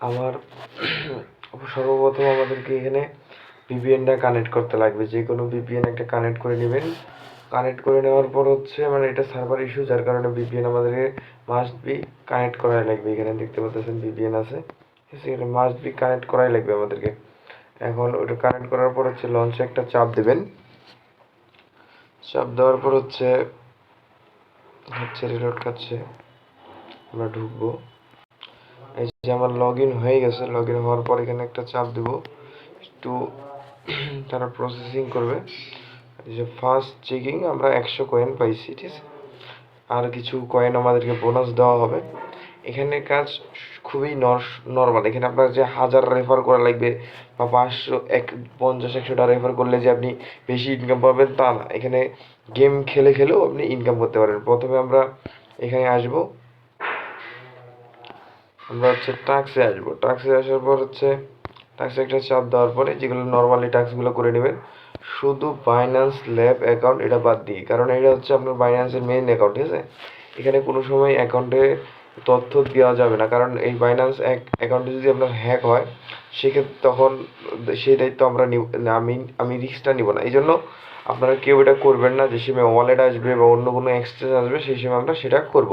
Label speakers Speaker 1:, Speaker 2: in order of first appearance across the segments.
Speaker 1: আমার সর্বপ্রথম আমাদেরকে এখানে ভিপিএনটা কানেক্ট করতে লাগবে। যে কোনো ভিপিএন একটা কানেক্ট করে নেবেন। কানেক্ট করে নেওয়ার পর হচ্ছে মানে এটা সার্ভার ইস্যু, যার কারণে ভিপিএন আমাদেরকে মাস্ট বি কানেক্ট করাই লাগবে। এখানে দেখতে পাচ্ছেন ভিপিএন আছে, ঠিক আছে, এখানে মাস্ট বি কানেক্ট করাই লাগবে আমাদেরকে। এখন ওটা কানেক্ট করার পর হচ্ছে লঞ্চে একটা চাপ দেবেন। চাপ দেওয়ার পর হচ্ছে রিলোড কাটছে, আমরা ঢুকবো। এই যে আমার লগ ইন হয়ে গেছে। লগ ইন হওয়ার পর এখানে একটা চাপ দেব, একটু তারা প্রসেসিং করবে। এই যে ফার্স্ট চেকিং আমরা 100 কয়েন পাইছি, ঠিক আছে, আর কিছু কয়েন আমাদেরকে বোনাস দেওয়া হবে। এখানে কাজ খুবই নর্মাল। এখানে আপনার যে 1000 রেফার করা লাগবে বা 500 50-100টা রেফার করলে যে আপনি বেশি ইনকাম পাবেন তা না। এখানে গেম খেলে খেলেও আপনি ইনকাম করতে পারেন। প্রথমে আমরা এখানে আসবো, আমরা হচ্ছে টাস্কে আসবো। টাস্কে আসার পর হচ্ছে টাস্কে একটা চাপ দেওয়ার পরে যেগুলো নর্মালি টাস্কগুলো করে নেবেন, শুধু বাইন্যান্স ল্যাব অ্যাকাউন্ট এটা বাদ দিয়ে, কারণ এটা হচ্ছে আপনার বাইন্যান্সের মেইন অ্যাকাউন্ট, ঠিক আছে। এখানে কোনো সময় অ্যাকাউন্টে তথ্য দেওয়া যাবে না, কারণ এই বাইন্যান্স অ্যাকাউন্টে যদি আপনার হ্যাক হয় সেক্ষেত্রে তখন সেই দায়িত্ব আমরা আমি রিস্কটা নিব না। এই জন্য আপনারা কেউ এটা করবেন না। যে সময় ওয়ালেট আসবে বা অন্য কোনো এক্সচেঞ্জ আসবে সেই সময় আমরা সেটা করব,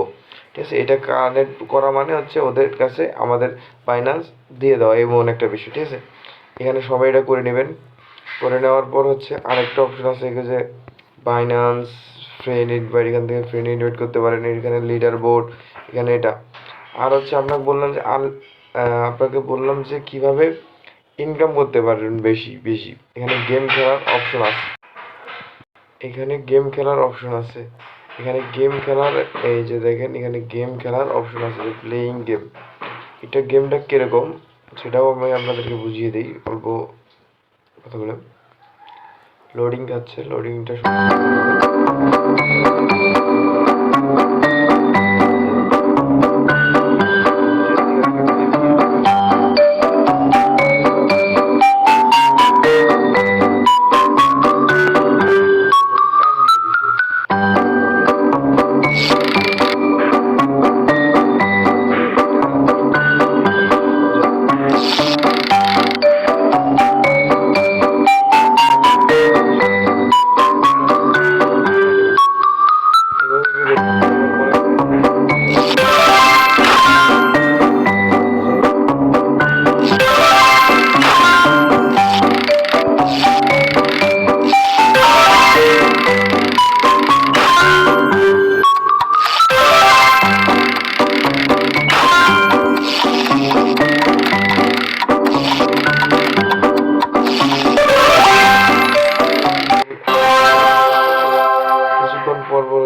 Speaker 1: ঠিক আছে। এটা কানেক্ট করা মানে হচ্ছে ওদের কাছে আমাদের বাইন্যান্স দিয়ে দেওয়া, এমন একটা বিষয়, ঠিক আছে। এখানে সবাই এটা করে নেবেন। করে নেওয়ার পর হচ্ছে আরেকটা অপশন আছে, যে বাইন্যান্স ফ্রেন্ড ইনভাইট, এখান থেকে ফ্রেন্ড ইনভাইট করতে পারেন। এখানে লিডার বোর্ড, এখানে এটা। আর হচ্ছে আপনাকে বললাম যে কিভাবে ইনকাম করতে পারবেন বেশি বেশি। এখানে গেম খেলার অপশন আছে, এখানে গেম খেলার অপশন আছে এখানে গেম খেলার এই যে দেখেন, এখানে গেম খেলার অপশন আছে, যে প্লেয়িং গেম। এটা গেমটা কিরকম সেটাও আমি আপনাদেরকে বুঝিয়ে দিই অল্প কথা বলে। লোডিং খাচ্ছে, লোডিংটা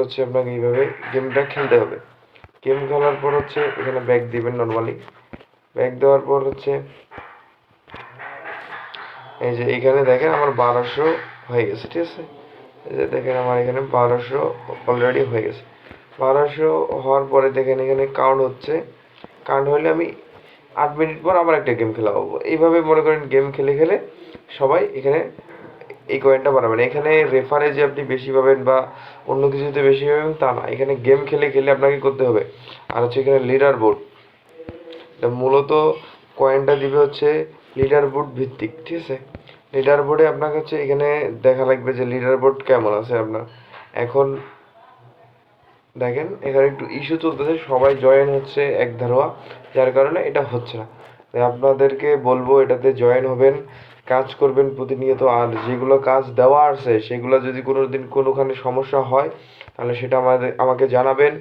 Speaker 1: হচ্ছে আপনাকে এইভাবে গেমটা খেলতে হবে। গেম খেলার পর হচ্ছে এখানে ব্যাক দিবেন নর্মালি। ব্যাক দেওয়ার পর হচ্ছে এই যে এখানে দেখেন আমার 1200 হয়ে গেছে, ঠিক আছে। এই যে দেখেন আমার এখানে 1200 অলরেডি হয়ে গেছে। 1200 হওয়ার পরে দেখেন এখানে কাউন্ট হচ্ছে। কাউন্ট হলে আমি 8 মিনিট পর আবার একটা গেম খেলা হবো। এইভাবে মনে করেন গেম খেলে খেলে সবাই এখানে এই কয়েনটা বানাবেন। এখানে রেফারে যে আপনি বেশি পাবেন বা অন্য কিছুতে বেশি পাবেন তা না, এখানে গেম খেলে খেলে আপনাকে করতে হবে। আর হচ্ছে এখানে লিডার বোর্ড, মূলত কয়েনটা দিবে হচ্ছে লিডার বোর্ড ভিত্তিক, ঠিক আছে। লিডার বোর্ডে আপনাকে হচ্ছে এখানে দেখা লাগবে যে লিডার বোর্ড কেমন আছে আপনার। এখন দেখেন এখানে একটু ইস্যু চলতেছে, সবাই জয়েন হচ্ছে একধারোয়া, যার কারণে এটা হচ্ছে না। তাই আপনাদেরকে বলবো এটাতে জয়েন হবেন, কাজ করবেন প্রতিনিয়ত। আর যেগুলো কাজ দেওয়া আছে সেগুলো যদি কোনো দিন কোনোখানে সমস্যা হয় তাহলে সেটা আমাকে জানাবেন,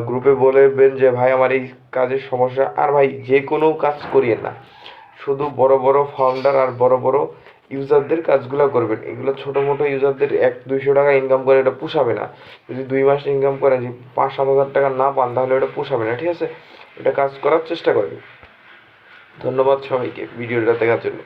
Speaker 1: গ্রুপে বলবেন যে ভাই আমার এই কাজের সমস্যা। আর ভাই যে কোনো কাজ করিয়েন না, শুধু বড় বড় ফাউন্ডার আর বড় বড় ইউজারদের কাজগুলো করবেন। এগুলো ছোটো মোটো ইউজারদের 100-200 টাকা ইনকাম করে এটা পোষাবে না। যদি 2 মাস ইনকাম করেন, যদি 5-7 হাজার টাকা না পান তাহলে ওটা পোষাবে না, ঠিক আছে। এটা কাজ করার চেষ্টা করবেন। ধন্যবাদ সবাইকে ভিডিওটা দেখার জন্য।